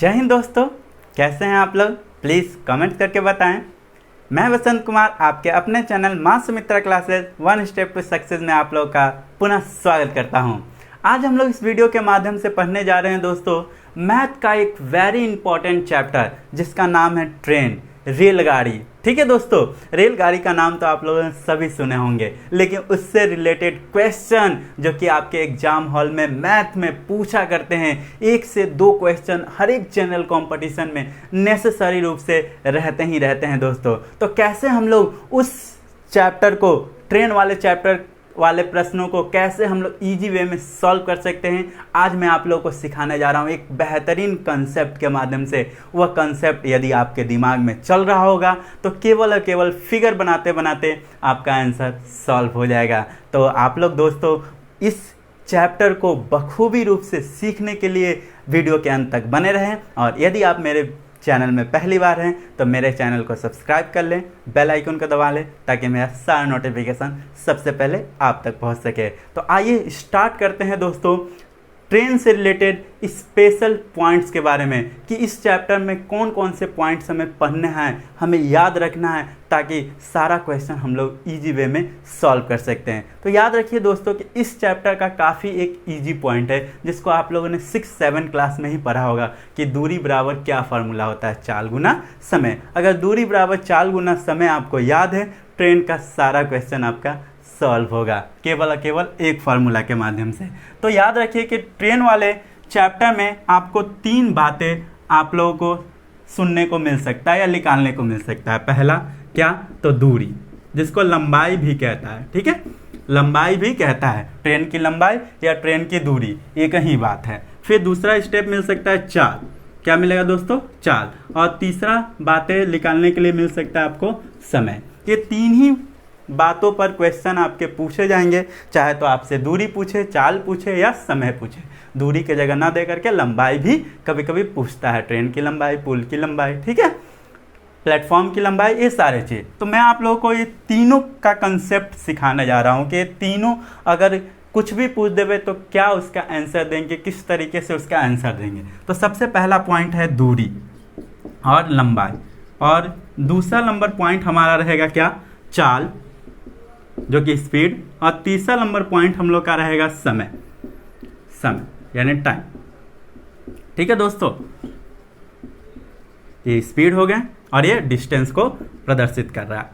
जय हिंद दोस्तों, कैसे हैं आप लोग? प्लीज़ कमेंट करके बताएं। मैं वसंत कुमार आपके अपने channel Maa Sumitra classes one step to success में आप लोग का पुनः स्वागत करता हूं। आज हम लोग इस वीडियो के माध्यम से पढ़ने जा रहे हैं दोस्तों मैथ का एक वेरी इंपॉर्टेंट चैप्टर जिसका नाम है ट्रेन, रेलगाड़ी। ठीक है दोस्तों, रेलगाड़ी का नाम तो आप लोगों ने सभी सुने होंगे, लेकिन उससे रिलेटेड क्वेश्चन जो कि आपके एग्जाम हॉल में मैथ में पूछा करते हैं, 1 से 2 क्वेश्चन हर एक जनरल कंपटीशन में नेसेसरी रूप से रहते ही रहते हैं दोस्तों। तो कैसे हम लोग उस चैप्टर को, ट्रेन वाले चैप्टर वाले प्रश्नों को कैसे हम लोग इजी वे में सॉल्व कर सकते हैं, आज मैं आप लोगों को सिखाने जा रहा हूं एक बेहतरीन कंसेप्ट के माध्यम से। वह कंसेप्ट यदि आपके दिमाग में चल रहा होगा तो केवल और केवल फिगर बनाते बनाते आपका आंसर सॉल्व हो जाएगा। तो आप लोग दोस्तों इस चैप्टर को बखूबी रूप से सीखने के लिए वीडियो के अंत तक बने रहें, और यदि आप मेरे चैनल में पहली बार हैं तो मेरे चैनल को सब्सक्राइब कर लें, बेल आइकन को दबा लें ताकि मेरा सारा नोटिफिकेशन सबसे पहले आप तक पहुंच सके। तो आइए स्टार्ट करते हैं दोस्तों ट्रेन से रिलेटेड स्पेशल पॉइंट्स के बारे में कि इस चैप्टर में कौन कौन से पॉइंट्स हमें पढ़ने हैं, हमें याद रखना है, ताकि सारा क्वेश्चन हम लोग इजी वे में सॉल्व कर सकते हैं। तो याद रखिए दोस्तों कि इस चैप्टर का काफ़ी एक इजी पॉइंट है जिसको आप लोगों ने 6-7 क्लास में ही पढ़ा होगा कि दूरी बराबर क्या फार्मूला होता है, चाल गुना समय। अगर दूरी बराबर चाल गुना समय आपको याद है, ट्रेन का सारा क्वेश्चन आपका सॉल्व होगा केवल और केवल एक फार्मूला के माध्यम से। तो याद रखिए कि ट्रेन वाले चैप्टर में आपको 3 बातें आप लोगों को सुनने को मिल सकता है या निकालने को मिल सकता है। पहला क्या, तो दूरी, जिसको लंबाई भी कहता है। ठीक है, लंबाई भी कहता है, ट्रेन की लंबाई या ट्रेन की दूरी एक ही बात है। फिर दूसरा स्टेप मिल सकता है चाल, क्या मिलेगा दोस्तों, चाल। और तीसरा बातें निकालने के लिए मिल सकता है आपको समय। ये 3 ही बातों पर क्वेश्चन आपके पूछे जाएंगे, चाहे तो आपसे दूरी पूछे, चाल पूछे या समय पूछे। दूरी की जगह ना दे करके लंबाई भी कभी कभी पूछता है, ट्रेन की लंबाई, पुल की लंबाई, ठीक है, प्लेटफॉर्म की लंबाई, ये सारे चीज़। तो मैं आप लोगों को ये तीनों का कंसेप्ट सिखाने जा रहा हूँ कि ये तीनों अगर कुछ भी पूछ देवे तो क्या उसका आंसर देंगे, किस तरीके से उसका आंसर देंगे। तो सबसे पहला पॉइंट है दूरी और लंबाई, और दूसरा नंबर पॉइंट हमारा रहेगा क्या, चाल जो कि स्पीड, और तीसरा नंबर पॉइंट हम लोग का रहेगा समय, समय यानी टाइम। ठीक है दोस्तों, ये स्पीड हो गया और ये डिस्टेंस को प्रदर्शित कर रहा है।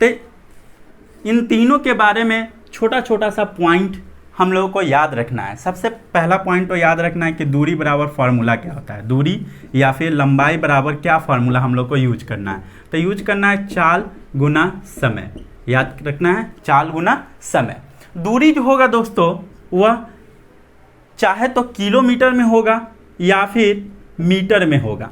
तो इन तीनों के बारे में छोटा छोटा सा पॉइंट हम लोगों को याद रखना है। सबसे पहला पॉइंट तो याद रखना है कि दूरी बराबर फार्मूला क्या होता है, दूरी या फिर लंबाई बराबर क्या फार्मूला हम लोग को यूज करना है। तो यूज करना है चाल गुना समय, याद रखना है चाल गुना समय। दूरी जो होगा दोस्तों वह चाहे तो किलोमीटर में होगा या फिर मीटर में होगा।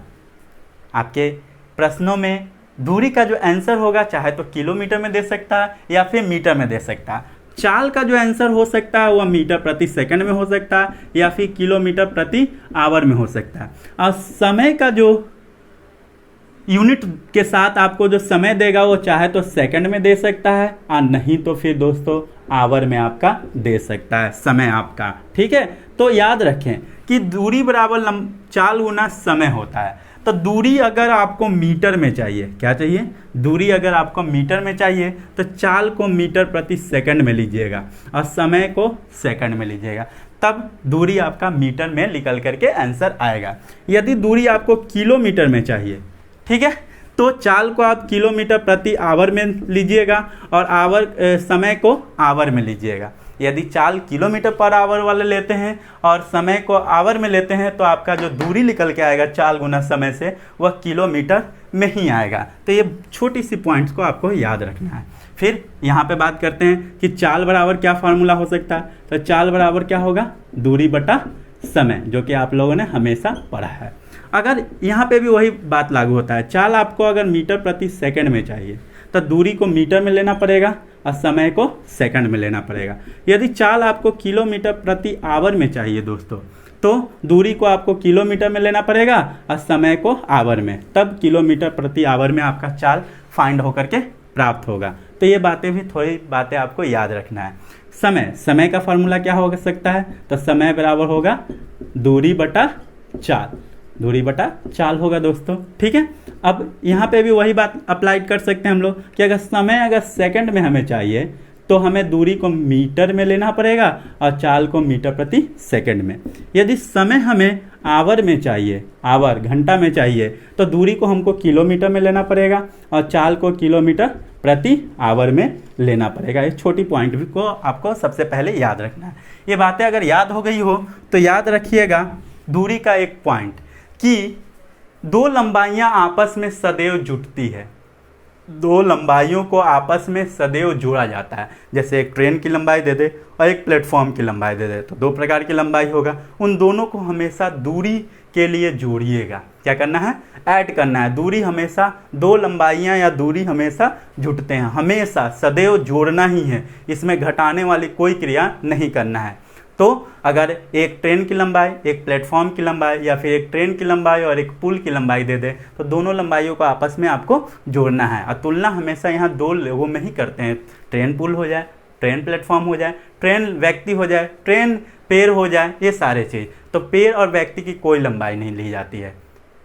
आपके प्रश्नों में दूरी का जो आंसर होगा चाहे तो किलोमीटर में दे सकता है या फिर मीटर में दे सकता है। चाल का जो आंसर हो सकता है वह मीटर प्रति सेकंड में हो सकता है या फिर किलोमीटर प्रति आवर में हो सकता है। और समय का जो यूनिट के साथ आपको जो समय देगा वो चाहे तो सेकंड में दे सकता है और नहीं तो फिर दोस्तों आवर में आपका दे सकता है समय आपका। ठीक है, तो याद रखें कि दूरी बराबर चाल गुना समय होता है। तो दूरी अगर आपको मीटर में चाहिए, क्या चाहिए, दूरी अगर आपको मीटर में चाहिए तो चाल को मीटर प्रति सेकंड में लीजिएगा और समय को सेकंड में लीजिएगा, तब दूरी आपका मीटर में निकल करके आंसर आएगा। यदि दूरी आपको किलोमीटर में चाहिए, ठीक है, तो चाल को आप किलोमीटर प्रति आवर में लीजिएगा और आवर समय को आवर में लीजिएगा। यदि चाल किलोमीटर पर आवर वाले लेते हैं और समय को आवर में लेते हैं तो आपका जो दूरी निकल के आएगा चाल गुना समय से वह किलोमीटर में ही आएगा। तो ये छोटी सी पॉइंट्स को आपको याद रखना है। फिर यहाँ पे बात करते हैं कि चाल बराबर क्या फार्मूला हो सकता है। तो चाल बराबर क्या होगा, दूरी बटा समय, जो कि आप लोगों ने हमेशा पढ़ा है। अगर यहाँ पे भी वही बात लागू होता है, चाल आपको अगर मीटर प्रति सेकंड में चाहिए तो दूरी को मीटर में लेना पड़ेगा और समय को सेकंड में लेना पड़ेगा। यदि चाल आपको किलोमीटर प्रति आवर में चाहिए दोस्तों तो दूरी को आपको किलोमीटर में लेना पड़ेगा और समय को आवर में, तब किलोमीटर प्रति आवर में आपका चाल फाइंड होकर के प्राप्त होगा। तो ये बातें भी, थोड़ी बातें आपको याद रखना है। समय का फार्मूला क्या हो सकता है, तो समय बराबर होगा दूरी बटा चाल। दूरी बटा चाल होगा दोस्तों। ठीक है, अब यहाँ पे भी वही बात अप्लाई कर सकते हैं हम लोग कि अगर समय अगर सेकंड में हमें चाहिए तो हमें दूरी को मीटर में लेना पड़ेगा और चाल को मीटर प्रति सेकंड में। यदि समय हमें आवर में चाहिए, आवर घंटा में चाहिए, तो दूरी को हमको किलोमीटर में लेना पड़ेगा और चाल को किलोमीटर प्रति आवर में लेना पड़ेगा। इस छोटी पॉइंट भी को आपको सबसे पहले याद रखना है। ये बातें अगर याद हो गई हो तो याद रखिएगा दूरी का एक पॉइंट कि दो लंबाइयाँ आपस में सदैव जुटती है, दो लंबाइयों को आपस में सदैव जोड़ा जाता है। जैसे एक ट्रेन की लंबाई दे दे और एक प्लेटफॉर्म की लंबाई दे दे तो दो प्रकार की लंबाई होगा। उन दोनों को हमेशा दूरी के लिए जोड़िएगा। क्या करना है? ऐड करना है। दूरी हमेशा, दो लंबाइयाँ या दूरी हमेशा जुटते हैं, हमेशा सदैव जोड़ना ही है, इसमें घटाने वाली कोई क्रिया नहीं करना है। तो अगर एक ट्रेन की लंबाई, एक प्लेटफॉर्म की लंबाई या फिर एक ट्रेन की लंबाई और एक पुल की लंबाई दे दे तो दोनों लंबाइयों को आपस में आपको जोड़ना है। और तुलना हमेशा यहाँ दो लोगों में ही करते हैं। ट्रेन पुल हो जाए, ट्रेन प्लेटफॉर्म हो जाए, ट्रेन व्यक्ति हो जाए, ट्रेन पेड़ हो जाए, ये सारे चीज़। तो पेड़ और व्यक्ति की कोई लंबाई नहीं ली जाती है।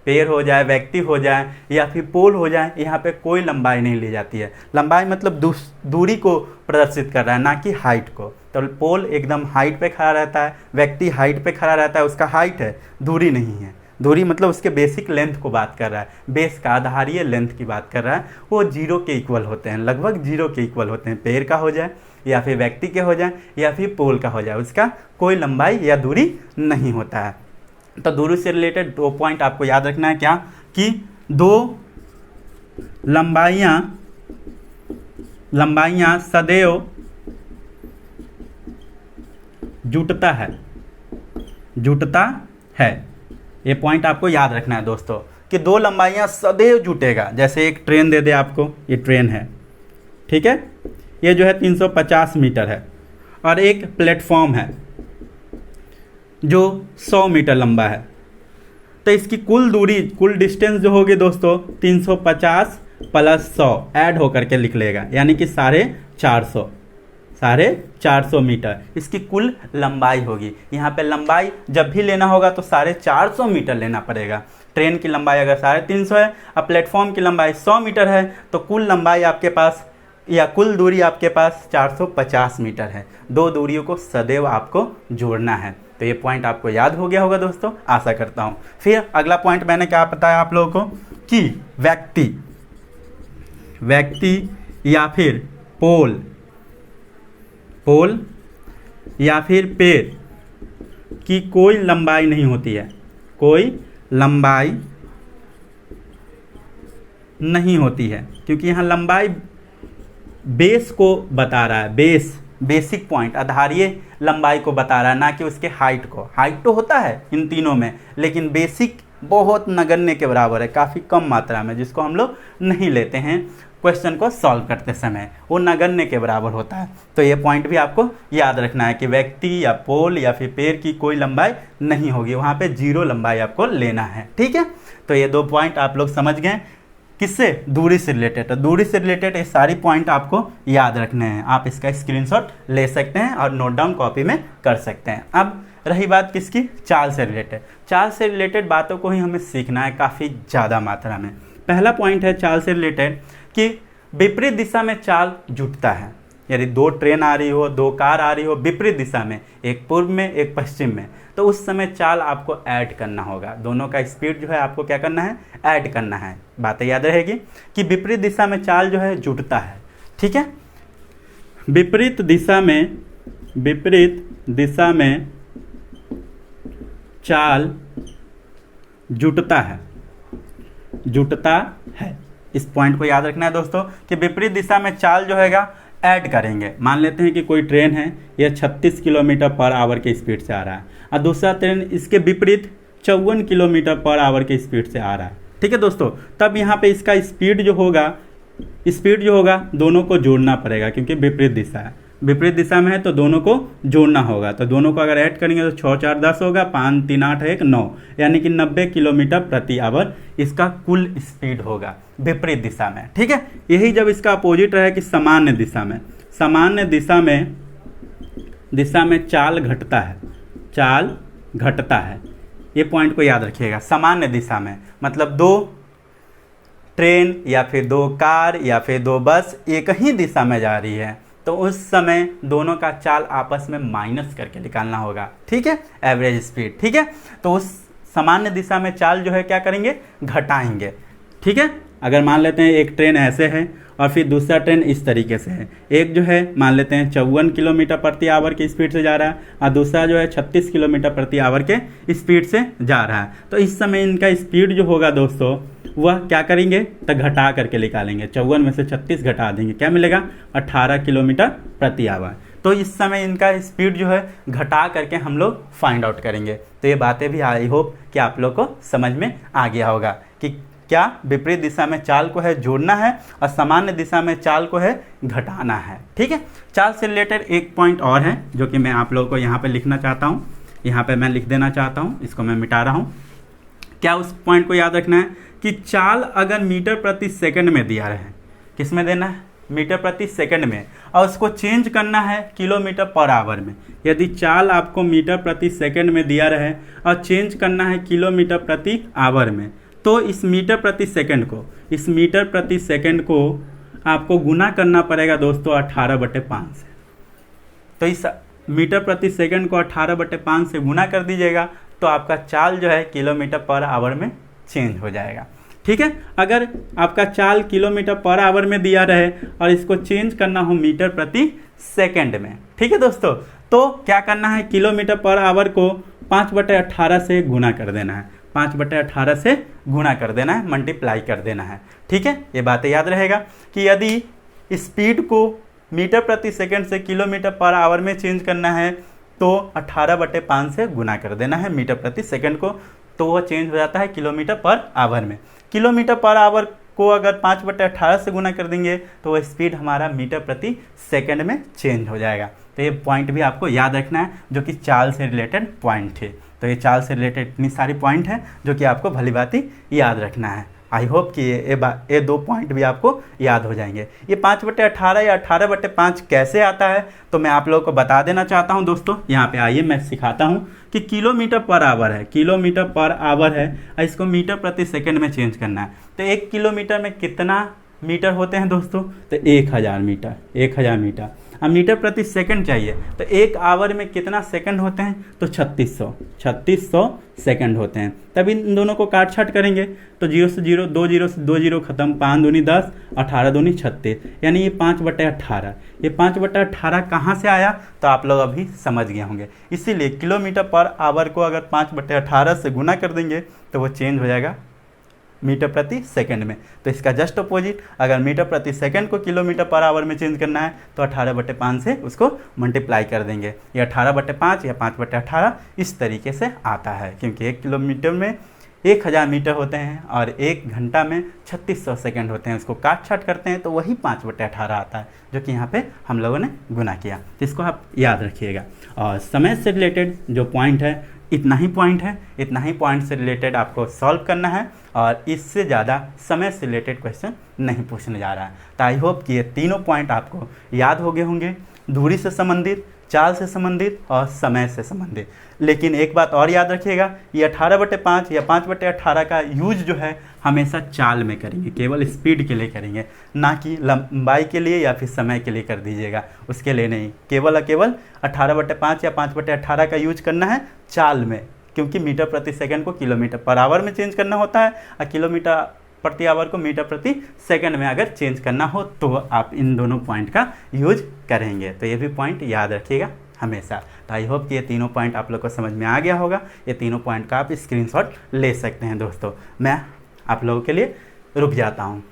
पेड़ हो जाए, व्यक्ति हो जाए या फिर पोल हो जाए, यहाँ पे कोई लंबाई नहीं ली जाती है। लंबाई मतलब दूरी को प्रदर्शित कर रहा है, ना कि हाइट को। तो पोल एकदम हाइट पे खड़ा रहता है, व्यक्ति हाइट पे खड़ा रहता है, उसका हाइट है, दूरी नहीं है। दूरी मतलब उसके बेसिक लेंथ को बात कर रहा है, बेस का आधारीय लेंथ की बात कर रहा है। वो जीरो के इक्वल होते हैं, लगभग जीरो के इक्वल होते हैं। पेड़ का हो जाए या फिर व्यक्ति के हो जाए या फिर पोल का हो जाए, उसका कोई लंबाई या दूरी नहीं होता है। तो दूरी से रिलेटेड दो पॉइंट आपको याद रखना है। क्या? कि दो लंबाइयाँ सदैव जुटता है। ये पॉइंट आपको याद रखना है दोस्तों कि दो लंबाइयाँ सदैव जुटेगा। जैसे एक ट्रेन दे दे आपको, ये ट्रेन है, ठीक है, ये जो है 350 मीटर है, और एक प्लेटफॉर्म है जो 100 मीटर लंबा है। तो इसकी कुल दूरी, कुल डिस्टेंस जो होगी दोस्तों 350 प्लस 100 ऐड होकर के लिख लेगा, यानी कि 450 मीटर इसकी कुल लंबाई होगी। यहाँ पे लंबाई जब भी लेना होगा तो 450 मीटर लेना पड़ेगा। ट्रेन की लंबाई अगर 350 है और प्लेटफॉर्म की लंबाई 100 मीटर है तो कुल लंबाई आपके पास या कुल दूरी आपके पास 450 मीटर है। दो दूरियों को सदैव आपको जोड़ना है। तो ये पॉइंट आपको याद हो गया होगा दोस्तों, आशा करता हूँ। फिर अगला पॉइंट मैंने क्या बताया आप लोगों को कि व्यक्ति या फिर पोल या फिर पेड़ की कोई लंबाई नहीं होती है, कोई लंबाई नहीं होती है, क्योंकि यहाँ लंबाई बेस को बता रहा है, बेसिक पॉइंट, आधारीय लंबाई को बता रहा है, ना कि उसके हाइट को। हाइट तो होता है इन तीनों में, लेकिन बेसिक बहुत नगण्य के बराबर है, काफ़ी कम मात्रा में, जिसको हम लोग नहीं लेते हैं क्वेश्चन को सॉल्व करते समय, वो नगण्य के बराबर होता है। तो ये पॉइंट भी आपको याद रखना है कि व्यक्ति या पोल या फिर पेड़ की कोई लंबाई नहीं होगी, वहाँ पे जीरो लंबाई आपको लेना है। ठीक है, तो ये दो पॉइंट आप लोग समझ गए किससे? दूरी से रिलेटेड। तो दूरी से रिलेटेड ये सारी पॉइंट आपको याद रखने हैं। आप इसका स्क्रीनशॉट ले सकते हैं और नोट डाउन कॉपी में कर सकते हैं। अब रही बात किसकी? चाल से रिलेटेड। चाल से रिलेटेड बातों को ही हमें सीखना है काफ़ी ज़्यादा मात्रा में। पहला पॉइंट है चाल से रिलेटेड कि विपरीत दिशा में चाल जुटता है। यदि दो ट्रेन आ रही हो, दो कार आ रही हो विपरीत दिशा में, एक पूर्व में एक पश्चिम में, तो उस समय चाल आपको ऐड करना होगा। दोनों का स्पीड जो है आपको क्या करना है? ऐड करना है। बातें याद रहेगी कि विपरीत दिशा में चाल जो है जुटता है। ठीक है, विपरीत दिशा में चाल जुटता है। इस पॉइंट को याद रखना है दोस्तों कि विपरीत दिशा में चाल जो हैगा ऐड करेंगे। मान लेते हैं कि कोई ट्रेन है, यह 36 किलोमीटर पर आवर के स्पीड से आ रहा है और दूसरा ट्रेन इसके विपरीत 54 किलोमीटर पर आवर के स्पीड से आ रहा है। ठीक है दोस्तों, तब यहाँ पे इसका स्पीड जो होगा दोनों को जोड़ना पड़ेगा, क्योंकि विपरीत दिशा है, विपरीत दिशा में है तो दोनों को जोड़ना होगा। तो दोनों को अगर ऐड करेंगे तो 6 4 10 होगा, 5 3 8 1 9, यानी कि 90 किलोमीटर प्रति आवर इसका कुल स्पीड होगा विपरीत दिशा में। ठीक है, यही जब इसका अपोजिट रहे कि सामान्य दिशा में चाल घटता है, ये पॉइंट को याद रखिएगा। सामान्य दिशा में मतलब दो ट्रेन या फिर दो कार या फिर दो बस एक ही दिशा में जा रही है तो उस समय दोनों का चाल आपस में माइनस करके निकालना होगा, ठीक है, एवरेज स्पीड, ठीक है। तो उस सामान्य दिशा में चाल जो है क्या करेंगे, घटाएंगे, ठीक है। अगर मान लेते हैं एक ट्रेन ऐसे है और फिर दूसरा ट्रेन इस तरीके से है, एक जो है मान लेते हैं 54 किलोमीटर प्रति आवर की स्पीड से जा रहा है और दूसरा जो है 36 किलोमीटर प्रति आवर के स्पीड से जा रहा है, तो इस समय इनका स्पीड जो होगा दोस्तों वह क्या करेंगे तो घटा करके निकालेंगे। 54 में से 36 घटा देंगे, क्या मिलेगा 18 किलोमीटर प्रति आवर। तो इस समय इनका स्पीड जो है घटा करके हम लोग फाइंड आउट करेंगे। तो ये बातें भी आई होप कि आप लोग को समझ में आ गया होगा कि क्या विपरीत दिशा में चाल को है जोड़ना है और सामान्य दिशा में चाल को है घटाना है, ठीक है। चाल से रिलेटेड एक पॉइंट और है जो कि मैं आप लोगों को यहाँ पे लिखना चाहता हूँ, यहाँ पे मैं लिख देना चाहता हूँ, इसको मैं मिटा रहा हूँ। क्या उस पॉइंट को याद रखना है कि चाल अगर मीटर प्रति सेकंड में दिया रहे, किस में देना है, मीटर प्रति सेकंड में, और उसको चेंज करना है किलोमीटर पर आवर में। यदि चाल आपको मीटर प्रति सेकंड में दिया रहे और चेंज करना है किलोमीटर प्रति आवर में, तो इस मीटर प्रति सेकंड को आपको गुना करना पड़ेगा दोस्तों 18/5 से। तो इस मीटर प्रति सेकंड को 18/5 से गुना कर दीजिएगा तो आपका चाल जो है किलोमीटर पर आवर में चेंज हो जाएगा, ठीक है। अगर आपका चाल किलोमीटर पर आवर में दिया रहे और इसको चेंज करना हो मीटर प्रति सेकंड में, ठीक है दोस्तों, तो क्या करना है, किलोमीटर पर आवर को 5/18 से गुना कर देना है, 5/18 से गुना कर देना है, मल्टीप्लाई कर देना है, ठीक है। ये बातें याद रहेगा कि यदि स्पीड को मीटर प्रति सेकंड से किलोमीटर पर आवर में चेंज करना है तो 18/5 से गुना कर देना है मीटर प्रति सेकंड को, तो वह चेंज हो जाता है किलोमीटर पर आवर में। किलोमीटर पर आवर को अगर 5/18 से गुना कर देंगे तो वह स्पीड हमारा मीटर प्रति सेकंड में चेंज हो जाएगा। तो ये पॉइंट भी आपको याद रखना है जो कि चाल से रिलेटेड पॉइंट थे। तो ये चाल से रिलेटेड इतनी सारी पॉइंट हैं जो कि आपको भली भांति याद रखना है। आई होप कि ये दो पॉइंट भी आपको याद हो जाएंगे। ये 5/18 या 18/5 कैसे आता है तो मैं आप लोगों को बता देना चाहता हूं दोस्तों। यहाँ पे आइए मैं सिखाता हूं कि किलोमीटर पर आवर है, किलोमीटर पर आवर है और इसको मीटर प्रति सेकंड में चेंज करना है। तो 1 किलोमीटर में कितना मीटर होते हैं दोस्तों, तो 1000 मीटर, 1000 मीटर। अब मीटर प्रति सेकंड चाहिए तो 1 आवर में कितना सेकंड होते हैं, तो 3600 सेकंड होते हैं। तब इन दोनों को काट छाट करेंगे तो 0 से 0, 2 0 से 2 0 खत्म, 5 दूनी 10, 18 दूनी 36, यानी ये 5/18। ये 5/18 कहाँ से आया तो आप लोग अभी समझ गए होंगे। इसीलिए किलोमीटर पर आवर को अगर 5/18 से गुना कर देंगे तो वो चेंज हो जाएगा मीटर प्रति सेकंड में। तो इसका जस्ट अपोजिट, अगर मीटर प्रति सेकंड को किलोमीटर पर आवर में चेंज करना है तो 18/5 से उसको मल्टीप्लाई कर देंगे। ये 18/5 या 5/18 इस तरीके से आता है, क्योंकि 1 किलोमीटर में 1000 मीटर होते हैं और 1 घंटा में 3600 सेकंड होते हैं। उसको काट छाट करते हैं तो वही 5/18 आता है, जो कि यहाँ पे हम लोगों ने गुना किया। तो इसको आप याद रखिएगा। और समय से रिलेटेड जो पॉइंट है इतना ही पॉइंट है, इतना ही पॉइंट से रिलेटेड आपको सॉल्व करना है और इससे ज़्यादा समय से रिलेटेड क्वेश्चन नहीं पूछने जा रहा है। तो आई होप कि ये तीनों पॉइंट आपको याद हो गए होंगे, दूरी से संबंधित, चाल से संबंधित और समय से संबंधित। लेकिन एक बात और याद रखिएगा, ये 18/5 या 5/18 का यूज जो है हमेशा चाल में करेंगे, केवल स्पीड के लिए करेंगे, ना कि लंबाई के लिए या फिर समय के लिए कर दीजिएगा, उसके लिए नहीं। केवल 18/5 या 5/18 का यूज करना है चाल में, क्योंकि मीटर प्रति सेकंड को किलोमीटर पर आवर में चेंज करना होता है और किलोमीटर प्रति आवर को मीटर प्रति सेकंड में अगर चेंज करना हो तो आप इन दोनों पॉइंट का यूज करेंगे। तो ये भी पॉइंट याद रखिएगा हमेशा। तो आई होप कि ये तीनों पॉइंट आप लोग को समझ में आ गया होगा। ये तीनों पॉइंट का आप स्क्रीनशॉट ले सकते हैं दोस्तों। मैं आप लोगों के लिए रुक जाता हूँ।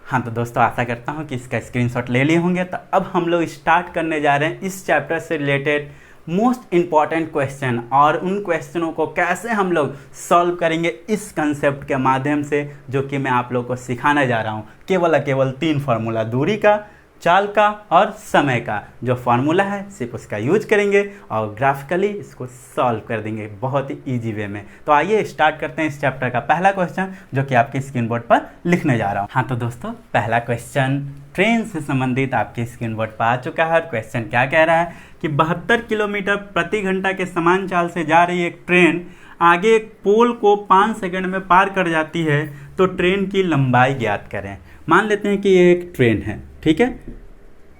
हाँ तो दोस्तों आशा करता हूँ कि इसका स्क्रीनशॉट ले लिए होंगे। तो अब हम लोग स्टार्ट करने जा रहे हैं इस चैप्टर से रिलेटेड मोस्ट इम्पॉर्टेंट क्वेश्चन, और उन क्वेश्चनों को कैसे हम लोग सॉल्व करेंगे इस कंसेप्ट के माध्यम से, जो कि मैं आप लोग को सिखाने जा रहा हूँ। केवल 3 फार्मूला, दूरी का, चाल का और समय का जो फार्मूला है सिर्फ उसका यूज करेंगे और ग्राफिकली इसको सॉल्व कर देंगे बहुत ही ईजी वे में। तो आइए स्टार्ट करते हैं इस चैप्टर का पहला क्वेश्चन जो कि आपके स्क्रीन बोर्ड पर लिखने जा रहा हूँ। हाँ तो दोस्तों पहला क्वेश्चन ट्रेन से संबंधित आपके स्क्रीन बोर्ड पर आ चुका है। क्वेश्चन क्या कह रहा है कि 72 किलोमीटर प्रति घंटा के समान चाल से जा रही एक ट्रेन आगे एक पोल को 5 सेकंड में पार कर जाती है, तो ट्रेन की लंबाई ज्ञात करें। मान लेते हैं कि ये एक ट्रेन है, ठीक है,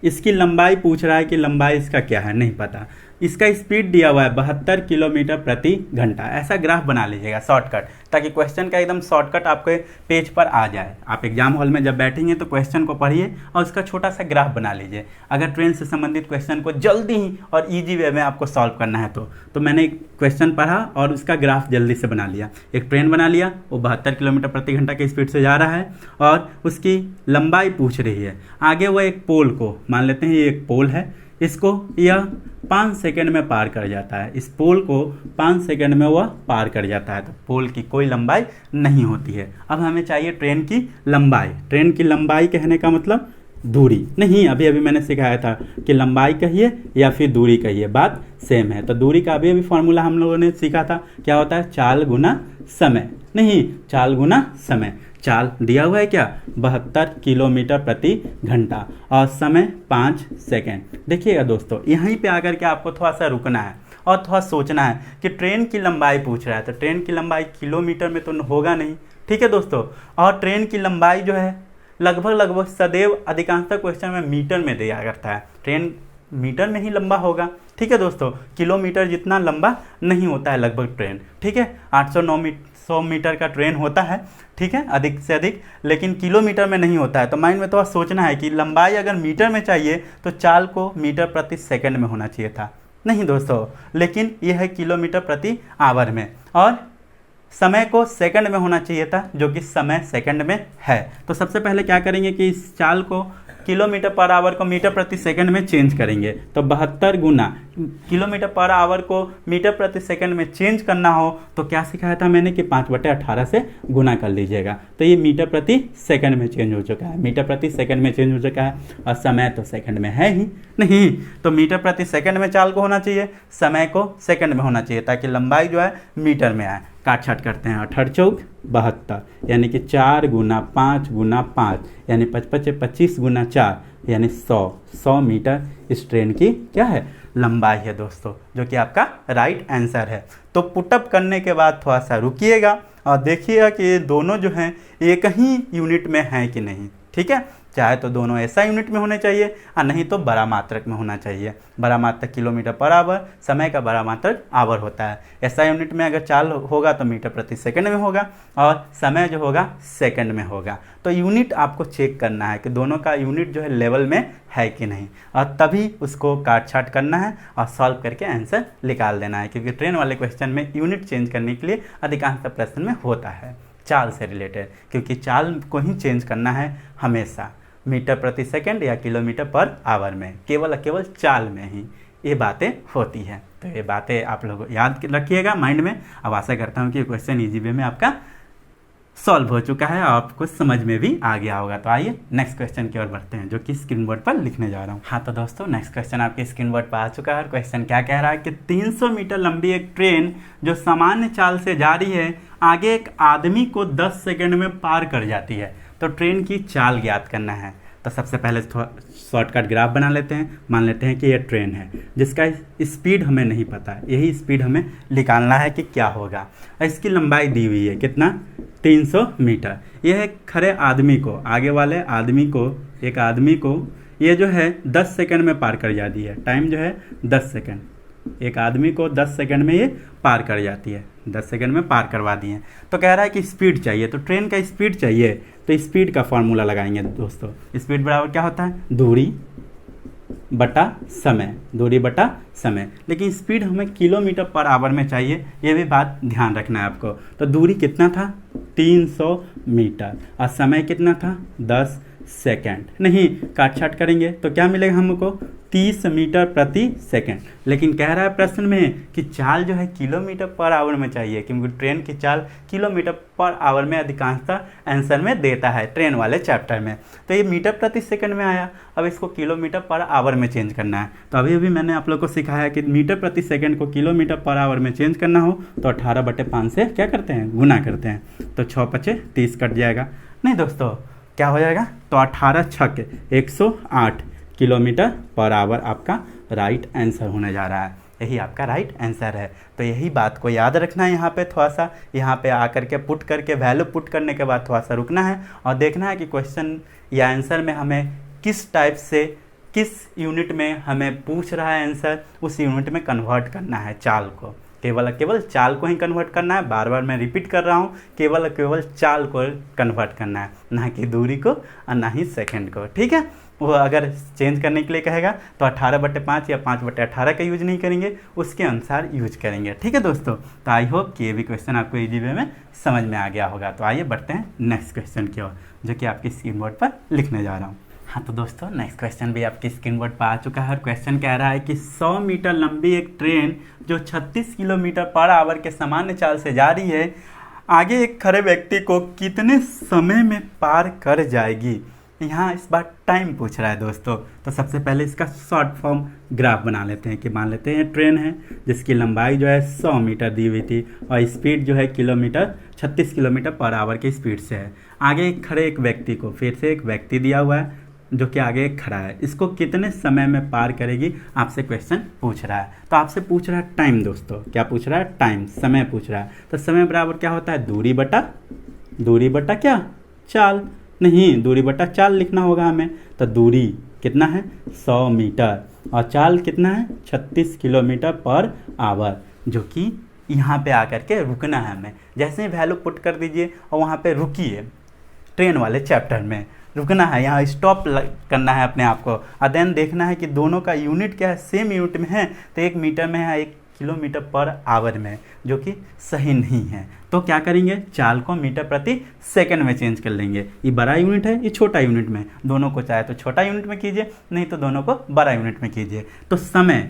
इसकी लंबाई पूछ रहा है कि लंबाई इसका क्या है, नहीं पता। इसका स्पीड दिया हुआ है 72 किलोमीटर प्रति घंटा। ऐसा ग्राफ बना लीजिएगा शॉर्टकट, ताकि क्वेश्चन का एकदम शॉर्टकट आपके पेज पर आ जाए। आप एग्जाम हॉल में जब बैठेंगे तो क्वेश्चन को पढ़िए और उसका छोटा सा ग्राफ बना लीजिए। अगर ट्रेन से संबंधित क्वेश्चन को जल्दी ही और ईजी वे में आपको सॉल्व करना है तो मैंने एक क्वेश्चन पढ़ा और उसका ग्राफ जल्दी से बना लिया। एक ट्रेन बना लिया, वो 72 किलोमीटर प्रति घंटा की स्पीड से जा रहा है और उसकी लंबाई पूछ रही है। आगे वो एक पोल को, मान लेते हैं ये एक पोल है, इसको यह 5 सेकंड में पार कर जाता है। इस पोल को 5 सेकंड में वह पार कर जाता है, तो पोल की कोई लंबाई नहीं होती है। अब हमें चाहिए ट्रेन की लंबाई। ट्रेन की लंबाई कहने का मतलब दूरी नहीं, अभी मैंने सिखाया था कि लंबाई कहिए या फिर दूरी कहिए, बात सेम है। तो दूरी का अभी फार्मूला हम लोगों ने सीखा था, क्या होता है, चाल गुना समय, नहीं चाल गुना समय। चाल दिया हुआ है क्या, 72 किलोमीटर प्रति घंटा और समय 5 सेकेंड। देखिएगा दोस्तों, यहीं पे आकर के आपको थोड़ा सा रुकना है और थोड़ा सोचना है कि ट्रेन की लंबाई पूछ रहा है, तो ट्रेन की लंबाई किलोमीटर में तो होगा नहीं, ठीक है दोस्तों। और ट्रेन की लंबाई जो है लगभग सदैव अधिकांशतः क्वेश्चन में मीटर में दिया करता है। ट्रेन मीटर में ही लंबा होगा, ठीक है दोस्तों। किलोमीटर जितना लंबा नहीं होता है लगभग ट्रेन, ठीक है। 800-900 मीटर का ट्रेन होता है, ठीक है, अधिक से अधिक, लेकिन किलोमीटर में नहीं होता है। तो माइंड में थोड़ा सोचना है कि लंबाई अगर मीटर में चाहिए तो चाल को मीटर प्रति सेकंड में होना चाहिए था, नहीं दोस्तों, लेकिन यह है किलोमीटर प्रति आवर में। और समय को सेकंड में होना चाहिए था, जो कि समय सेकंड में है। तो सबसे पहले क्या करेंगे कि इस चाल को किलोमीटर पर आवर को मीटर प्रति सेकंड में चेंज करेंगे। तो 72 गुना किलोमीटर पर आवर को मीटर प्रति सेकंड में चेंज करना हो तो क्या सिखाया था मैंने कि 5/18 से गुना कर लीजिएगा। तो ये मीटर प्रति सेकंड में चेंज हो चुका है, मीटर प्रति सेकंड में चेंज हो चुका है। और समय तो सेकंड में है ही नहीं, तो मीटर प्रति सेकंड में चाल को होना चाहिए, समय को सेकंड में होना चाहिए, ताकि लंबाई जो है मीटर में आए। काट छाट करते हैं, 8 चौक 72, यानी कि 4 गुना 5 गुना 5 यानी 25 गुना 4 यानी 100 मीटर इस ट्रेन की क्या है, लंबाई है दोस्तों, जो कि आपका राइट आंसर है। तो पुटअप करने के बाद थोड़ा सा रुकिएगा और देखिएगा कि ये दोनों जो हैं एक ही यूनिट में हैं कि नहीं, ठीक है। चाहे तो दोनों ऐसा यूनिट में होने चाहिए और नहीं तो बड़ा मात्रक में होना चाहिए। बड़ा मात्रक किलोमीटर पर आवर, समय का बड़ा मात्रक आवर होता है। ऐसा यूनिट में अगर चाल होगा तो मीटर प्रति सेकंड में होगा और समय जो होगा सेकंड में होगा। तो यूनिट आपको चेक करना है कि दोनों का यूनिट जो है लेवल में है कि नहीं, और तभी उसको काट छाट करना है और सॉल्व करके आंसर निकाल देना है, क्योंकि ट्रेन वाले क्वेश्चन में यूनिट चेंज करने के लिए अधिकांश प्रश्न में होता है चाल से रिलेटेड, क्योंकि चाल को ही चेंज करना है हमेशा, मीटर प्रति सेकंड या किलोमीटर पर आवर में, केवल चाल में ही ये बातें होती हैं। तो ये बातें आप लोग याद रखिएगा माइंड में। अब आशा करता हूँ कि ये क्वेश्चन ईजी वे में आपका सॉल्व हो चुका है और आपको समझ में भी आ गया होगा। तो आइए नेक्स्ट क्वेश्चन की ओर बढ़ते हैं, जो कि स्क्रीन बोर्ड पर लिखने जा रहा हूँ। हाँ तो दोस्तों नेक्स्ट क्वेश्चन आपके स्क्रीन बोर्ड पर आ चुका है। क्वेश्चन क्या कह रहा है कि 300 मीटर लंबी एक ट्रेन जो सामान्य चाल से जा रही है आगे एक आदमी को 10 सेकंड में पार कर जाती है, तो ट्रेन की चाल ज्ञात करना है। तो सबसे पहले शॉर्टकट ग्राफ बना लेते हैं। मान लेते हैं कि ये ट्रेन है जिसका स्पीड हमें नहीं पता, यही स्पीड हमें निकालना है कि क्या होगा। इसकी लंबाई दी हुई है कितना, 300 मीटर। यह एक खड़े आदमी को, आगे वाले आदमी को, एक आदमी को ये जो है 10 सेकंड में पार कर जाती है। टाइम जो है 10 सेकंड, एक आदमी को 10 सेकंड में ये पार कर जाती है, 10 सेकंड में पार करवा दिए। तो कह रहा है कि स्पीड चाहिए, तो ट्रेन का स्पीड चाहिए, तो स्पीड का फॉर्मूला लगाएंगे दोस्तों। स्पीड बराबर क्या होता है, दूरी बटा समय, दूरी बटा समय। लेकिन स्पीड हमें किलोमीटर पर आवर में चाहिए, ये भी बात ध्यान रखना है आपको। तो दूरी कितना था, 300 मीटर, और समय कितना था, 10 सेकंड। नहीं काट छाट करेंगे तो क्या मिलेगा हमको, 30 मीटर प्रति सेकंड, लेकिन कह रहा है प्रश्न में कि चाल जो है किलोमीटर पर आवर में चाहिए, क्योंकि ट्रेन की चाल किलोमीटर पर आवर में अधिकांशतः आंसर में देता है ट्रेन वाले चैप्टर में। तो ये मीटर प्रति सेकंड में आया, अब इसको किलोमीटर पर आवर में चेंज करना है। तो अभी अभी मैंने आप लोग को सिखाया कि मीटर प्रति सेकंड को किलोमीटर पर आवर में चेंज करना हो तो 18/5 से क्या करते हैं, गुना करते हैं। तो 6×5 = 30 कट जाएगा। नहीं दोस्तों, क्या हो जाएगा, तो 18×6 = 108 किलोमीटर पर आवर आपका राइट आंसर होने जा रहा है। यही आपका राइट आंसर है। तो यही बात को याद रखना है। यहाँ पे थोड़ा सा यहाँ पे आकर के पुट करके वैल्यू पुट करने के बाद थोड़ा सा रुकना है और देखना है कि क्वेश्चन या आंसर में हमें किस टाइप से, किस यूनिट में हमें पूछ रहा है आंसर, उस यूनिट में कन्वर्ट करना है चाल को। केवल चाल को ही कन्वर्ट करना है। बार बार मैं रिपीट कर रहा हूँ, केवल चाल को कन्वर्ट करना है, ना कि दूरी को और ना ही सेकंड को। ठीक है, वो अगर चेंज करने के लिए कहेगा तो 18/5 या 5/18 का यूज नहीं करेंगे, उसके अनुसार यूज करेंगे। ठीक है दोस्तों, तो आई होप कि ये भी क्वेश्चन आपको इजी वे में समझ में आ गया होगा। तो आइए बढ़ते हैं नेक्स्ट क्वेश्चन की ओर, जो कि आपकी स्क्रीन बोर्ड पर लिखने जा रहा हूँ। हाँ तो दोस्तों, नेक्स्ट क्वेश्चन भी आपकी स्क्रीन बोर्ड पर आ चुका है और क्वेश्चन कह रहा है कि 100 मीटर लंबी एक ट्रेन जो 36 किलोमीटर पर आवर के सामान्य चाल से जा रही है, आगे एक खड़े व्यक्ति को कितने समय में पार कर जाएगी। यहाँ इस बार टाइम पूछ रहा है दोस्तों। तो सबसे पहले इसका शॉर्ट फॉर्म ग्राफ बना लेते हैं कि मान लेते हैं ट्रेन है जिसकी लंबाई जो है 100 मीटर दी हुई थी और स्पीड जो है 36 किलोमीटर पर आवर की स्पीड से है। आगे एक खड़े एक व्यक्ति को, फिर से एक व्यक्ति दिया हुआ है जो कि आगे खड़ा है, इसको कितने समय में पार करेगी आपसे क्वेश्चन पूछ रहा है। तो आपसे पूछ रहा है टाइम दोस्तों। क्या पूछ रहा है, टाइम, समय पूछ रहा है। तो समय बराबर क्या होता है, दूरी बटा क्या, चाल। नहीं, दूरी बटा चाल लिखना होगा हमें। तो दूरी कितना है, 100 मीटर, और चाल कितना है, 36 किलोमीटर पर आवर, जो कि यहाँ पे आकर के रुकना है हमें। जैसे ही वैल्यू पुट कर दीजिए और वहाँ पे रुकिए, ट्रेन वाले चैप्टर में रुकना है, यहाँ स्टॉप करना है अपने आप को, और देन देखना है कि दोनों का यूनिट क्या है, सेम यूनिट में है। तो 1 मीटर में है, 1 किलोमीटर पर आवर में, जो कि सही नहीं है। तो क्या करेंगे, चाल को मीटर प्रति सेकंड में चेंज कर लेंगे। ये बड़ा यूनिट है, ये छोटा यूनिट में, दोनों को चाहे तो छोटा यूनिट में कीजिए, नहीं तो दोनों को बड़ा यूनिट में कीजिए। तो समय,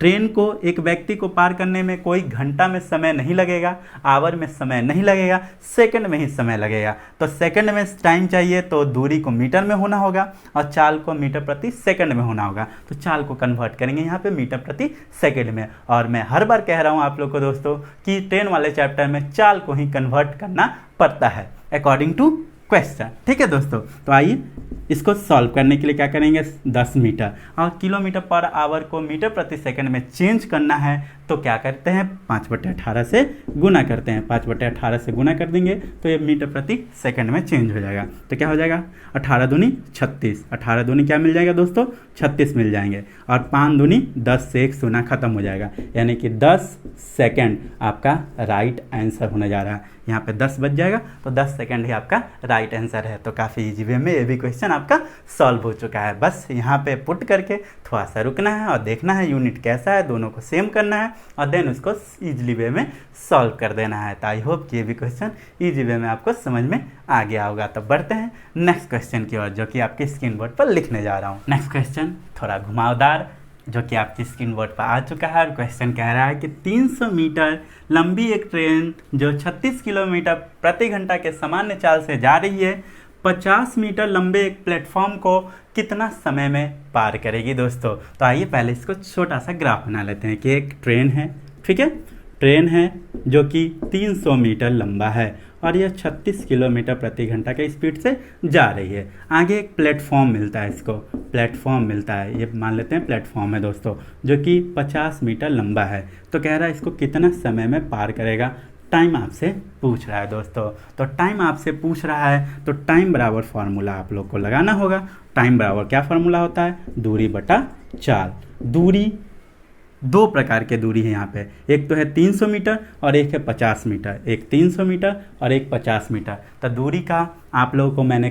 ट्रेन को एक व्यक्ति को पार करने में कोई घंटा में समय नहीं लगेगा, आवर में समय नहीं लगेगा, सेकंड में ही समय लगेगा। तो सेकंड में टाइम चाहिए तो दूरी को मीटर में होना होगा और चाल को मीटर प्रति सेकंड में होना होगा। तो चाल को कन्वर्ट करेंगे यहाँ पे मीटर प्रति सेकंड में। और मैं हर बार कह रहा हूँ आप लोग को दोस्तों कि ट्रेन वाले चैप्टर में चाल को ही कन्वर्ट करना पड़ता है अकॉर्डिंग टू क्वेश्चन। ठीक है दोस्तों, तो आइए इसको सॉल्व करने के लिए क्या करेंगे, 10 मीटर और किलोमीटर पर आवर को मीटर प्रति सेकंड में चेंज करना है। तो क्या करते हैं, 5/18 से गुना करते हैं। 5/18 से गुना कर देंगे तो ये मीटर प्रति सेकंड में चेंज हो जाएगा। तो क्या हो जाएगा, 18 दूनी 36, 18 दूनी क्या मिल जाएगा दोस्तों, 36 मिल जाएंगे, और 5 दूनी 10 से 1 शून्य खत्म हो जाएगा, यानी कि 10 सेकंड आपका राइट आंसर होने जा रहा है। यहाँ पे 10 बच जाएगा, तो 10 सेकंड ही आपका राइट आंसर है। तो काफ़ी इजी वे में ये भी क्वेश्चन आपका सॉल्व हो चुका है। बस यहाँ पे पुट करके थोड़ा सा रुकना है और देखना है यूनिट कैसा है, दोनों को सेम करना है और देन उसको इजीली वे में सॉल्व कर देना है। तो आई होप कि ये भी क्वेश्चन इजी वे में आपको समझ में आ गया होगा। तो बढ़ते हैं नेक्स्ट क्वेश्चन की ओर, जो कि आपके स्क्रीन बोर्ड पर लिखने जा रहा हूँ। नेक्स्ट क्वेश्चन थोड़ा घुमावदार, जो कि आपकी स्क्रीन बोर्ड पर आ चुका है और क्वेश्चन कह रहा है कि 300 मीटर लंबी एक ट्रेन जो 36 किलोमीटर प्रति घंटा के सामान्य चाल से जा रही है, 50 मीटर लंबे एक प्लेटफॉर्म को कितना समय में पार करेगी दोस्तों। तो आइए पहले इसको छोटा सा ग्राफ बना लेते हैं कि एक ट्रेन है, ठीक है, ट्रेन है जो कि 300 मीटर लंबा है और यह 36 किलोमीटर प्रति घंटा के स्पीड से जा रही है। आगे एक प्लेटफॉर्म मिलता है, इसको प्लेटफॉर्म मिलता है, ये मान लेते हैं प्लेटफॉर्म है दोस्तों, जो कि 50 मीटर लंबा है। तो कह रहा है इसको कितना समय में पार करेगा, टाइम आपसे पूछ रहा है दोस्तों। तो टाइम आपसे पूछ रहा है तो टाइम बराबर फार्मूला आप लोग को लगाना होगा। टाइम बराबर क्या फार्मूला होता है, दूरी बटा चाल। दूरी दो प्रकार के दूरी है यहाँ पे, एक तो है 300 मीटर और एक है 50 मीटर, एक 300 मीटर और एक 50 मीटर। तो दूरी का आप लोगों को मैंने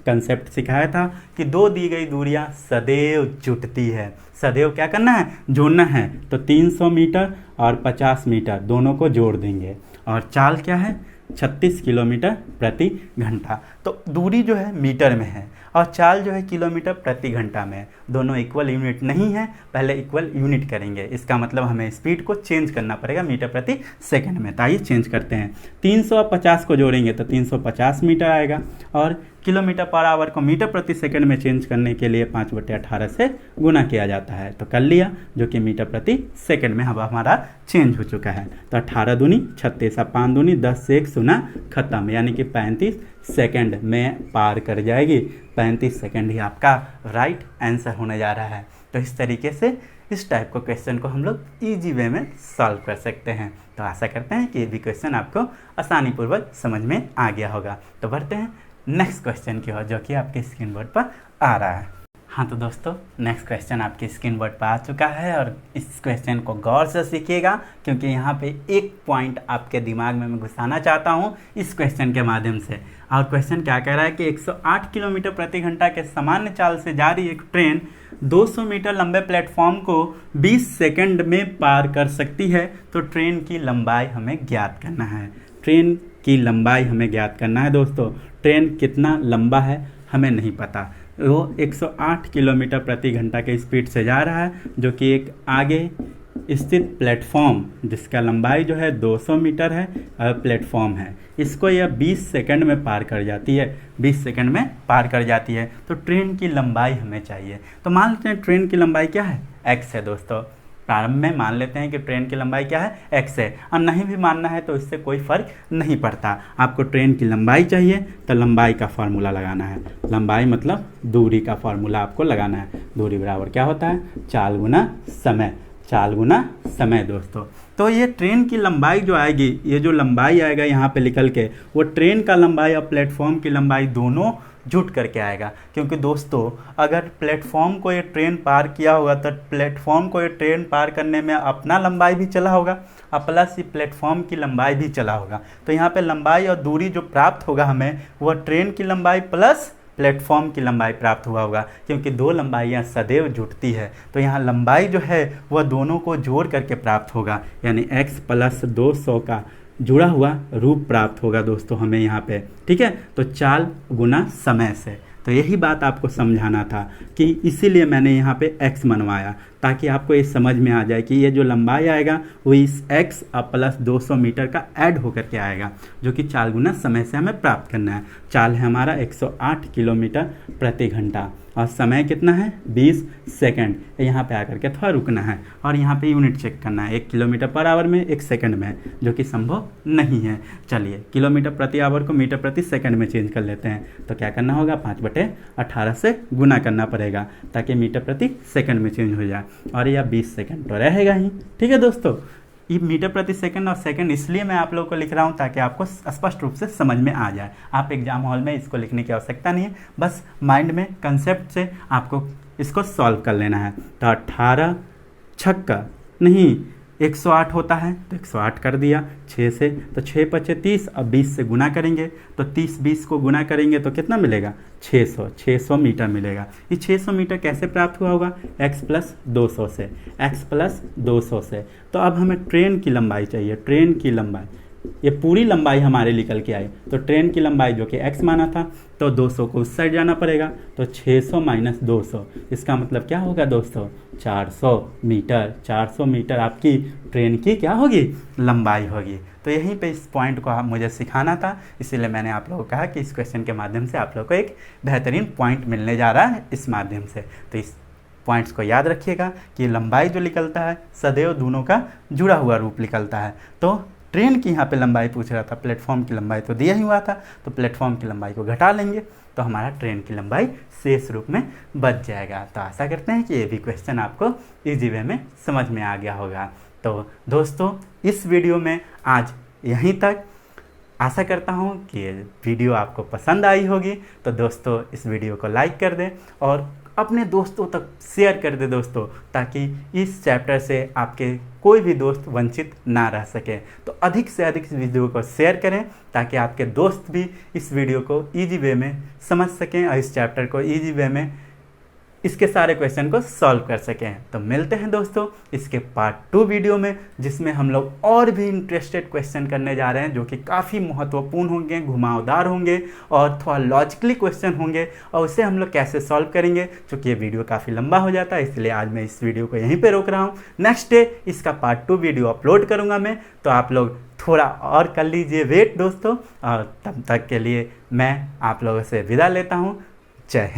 कंसेप्ट सिखाया था कि दो दी गई दूरियां सदैव जुटती है। सदैव क्या करना है, जोड़ना है। तो 300 मीटर और 50 मीटर दोनों को जोड़ देंगे। और चाल क्या है, 36 किलोमीटर प्रति घंटा। तो दूरी जो है मीटर में है और चाल जो है किलोमीटर प्रति घंटा में है। दोनों इक्वल यूनिट नहीं है, पहले इक्वल यूनिट करेंगे। इसका मतलब हमें स्पीड को चेंज करना पड़ेगा मीटर प्रति सेकंड में। तो आइए चेंज करते हैं। 350 को जोड़ेंगे तो 350 मीटर आएगा और किलोमीटर पर आवर को मीटर प्रति सेकंड में चेंज करने के लिए 5/18 से गुना किया जाता है। तो कर लिया, जो कि मीटर प्रति सेकंड में अब हमारा चेंज हो चुका है। तो 18 दूनी 36, अब 5 दूनी 10 से 1 शून्य खत्म, यानी कि 35 सेकंड में पार कर जाएगी। 35 सेकंड ही आपका राइट आंसर होने जा रहा है। तो इस तरीके से इस टाइप को क्वेश्चन को हम लोग ईजी वे में सॉल्व कर सकते हैं। तो आशा करते हैं कि ये भी क्वेश्चन आपको आसानीपूर्वक समझ में आ गया होगा। तो बढ़ते हैं नेक्स्ट क्वेश्चन की ओर, जो कि आपके स्क्रीन बोर्ड पर आ रहा है। हाँ तो दोस्तों, नेक्स्ट क्वेश्चन आपके स्क्रीन बोर्ड पर आ चुका है और इस क्वेश्चन को गौर से सीखिएगा, क्योंकि यहाँ पे एक पॉइंट आपके दिमाग में मैं घुसाना चाहता हूँ इस क्वेश्चन के माध्यम से। और क्वेश्चन क्या कह रहा है कि 108 किलोमीटर प्रति घंटा के सामान्य चाल से जा रही एक ट्रेन 200 मीटर लंबे प्लेटफॉर्म को 20 सेकंड में पार कर सकती है। तो ट्रेन की लंबाई हमें ज्ञात करना है। ट्रेन की लंबाई हमें ज्ञात करना है दोस्तों। ट्रेन कितना लंबा है हमें नहीं पता। वो 108 किलोमीटर प्रति घंटा के स्पीड से जा रहा है, जो कि एक आगे स्थित प्लेटफॉर्म जिसका लंबाई जो है 200 मीटर है प्लेटफॉर्म है, इसको यह 20 सेकंड में पार कर जाती है। 20 सेकंड में पार कर जाती है। तो ट्रेन की लंबाई हमें चाहिए। तो मान लेते हैं ट्रेन की लंबाई क्या है, x है दोस्तों। प्रारंभ में मान लेते हैं कि ट्रेन की लंबाई क्या है, x है। और नहीं भी मानना है तो इससे कोई फर्क नहीं पड़ता। आपको ट्रेन की लंबाई चाहिए तो लंबाई का फार्मूला लगाना है। लंबाई मतलब दूरी का फार्मूला आपको लगाना है। दूरी बराबर क्या होता है, चाल गुना समय। चाल गुना समय दोस्तों। तो ये ट्रेन की लंबाई जो आएगी, ये जो लंबाई आएगा यहाँ पे निकल के, वो ट्रेन का लंबाई और प्लेटफॉर्म की लंबाई दोनों जुट करके आएगा। क्योंकि दोस्तों अगर प्लेटफॉर्म को ये ट्रेन पार किया होगा तो प्लेटफॉर्म को ये ट्रेन पार करने में अपना लंबाई भी चला होगा और प्लस ये प्लेटफॉर्म की लंबाई भी चला होगा। तो यहाँ पे लंबाई और दूरी जो प्राप्त होगा हमें, वह ट्रेन की लंबाई प्लस प्लेटफॉर्म की लंबाई प्राप्त हुआ होगा, क्योंकि दो लंबाइयाँ सदैव जुटती है। तो यहाँ लंबाई जो है वह दोनों को जोड़ करके प्राप्त होगा, यानी x + 200 का जुड़ा हुआ रूप प्राप्त होगा दोस्तों हमें यहाँ पे। ठीक है, तो चाल गुना समय से। तो यही बात आपको समझाना था कि इसीलिए मैंने यहाँ पे x मनवाया, ताकि आपको ये समझ में आ जाए कि ये जो लंबाई आएगा वो इस x + 200 मीटर का ऐड होकर के आएगा, जो कि चाल गुना समय से हमें प्राप्त करना है। चाल है हमारा 108 किलोमीटर प्रति घंटा और समय कितना है, 20 सेकंड। यहाँ पे आकर के थोड़ा रुकना है और यहाँ पे यूनिट चेक करना है। 1 किलोमीटर पर आवर में 1 सेकंड में, जो कि संभव नहीं है। चलिए किलोमीटर प्रति आवर को मीटर प्रति सेकंड में चेंज कर लेते हैं। तो क्या करना होगा, 5/18 से गुना करना पड़ेगा ताकि मीटर प्रति सेकंड में चेंज हो जाए। और यह 20 सेकंड तो रहेगा ही। ठीक है दोस्तों, ये मीटर प्रति सेकंड और सेकंड इसलिए मैं आप लोगों को लिख रहा हूँ ताकि आपको स्पष्ट रूप से समझ में आ जाए। आप एग्जाम हॉल में इसको लिखने की आवश्यकता नहीं है, बस माइंड में कंसेप्ट से आपको इसको सॉल्व कर लेना है। तो 18 छक्का नहीं 108 होता है तो 108 कर दिया 6 से, तो 6 × 5 = 30। अब 20 से गुना करेंगे तो 30-20 को गुना करेंगे तो कितना मिलेगा, 600 मीटर मिलेगा। ये 600 मीटर कैसे प्राप्त हुआ होगा, x + 200 से। x + 200 से। तो अब हमें ट्रेन की लंबाई चाहिए। ट्रेन की लंबाई, ये पूरी लंबाई हमारे निकल के आई। तो ट्रेन की लंबाई जो कि x माना था, तो 200 को उस साइड जाना पड़ेगा। तो 600 - 200, इसका मतलब क्या होगा दोस्तों, 400 मीटर। 400 मीटर आपकी ट्रेन की क्या होगी, लंबाई होगी। तो यहीं पे इस पॉइंट को मुझे सिखाना था, इसीलिए मैंने आप लोगों को कहा कि इस क्वेश्चन के माध्यम से आप लोगों को एक बेहतरीन पॉइंट मिलने जा रहा है इस माध्यम से। तो इस पॉइंट्स को याद रखिएगा कि लंबाई जो निकलता है सदैव दोनों का जुड़ा हुआ रूप निकलता है। तो ट्रेन की यहाँ पे लंबाई पूछ रहा था, प्लेटफॉर्म की लंबाई तो दिया ही हुआ था, तो प्लेटफॉर्म की लंबाई को घटा लेंगे तो हमारा ट्रेन की लंबाई शेष रूप में बच जाएगा। तो आशा करते हैं कि ये भी क्वेश्चन आपको इजी वे में समझ में आ गया होगा। तो दोस्तों इस वीडियो में आज यहीं तक। आशा करता हूँ कि ये वीडियो आपको पसंद आई होगी। तो दोस्तों इस वीडियो को लाइक कर दें और अपने दोस्तों तक शेयर कर दे दोस्तों, ताकि इस चैप्टर से आपके कोई भी दोस्त वंचित ना रह सके। तो अधिक से अधिक इस वीडियो को शेयर करें ताकि आपके दोस्त भी इस वीडियो को ईजी वे में समझ सकें और इस चैप्टर को ईजी वे में इसके सारे क्वेश्चन को सॉल्व कर सकें। तो मिलते हैं दोस्तों इसके पार्ट 2 वीडियो में, जिसमें हम लोग और भी इंटरेस्टेड क्वेश्चन करने जा रहे हैं जो कि काफ़ी महत्वपूर्ण होंगे, घुमावदार होंगे और थोड़ा लॉजिकली क्वेश्चन होंगे, और उसे हम लोग कैसे सॉल्व करेंगे। क्योंकि ये वीडियो काफ़ी लंबा हो जाता है, इसलिए आज मैं इस वीडियो को यहीं पर रोक रहा हूँ। नेक्स्ट डे इसका पार्ट 2 वीडियो अपलोड करूँगा मैं, तो आप लोग थोड़ा और कर लीजिए वेट दोस्तों। और तब तक के लिए मैं आप लोगों से विदा लेता हूँ। जय हिंद।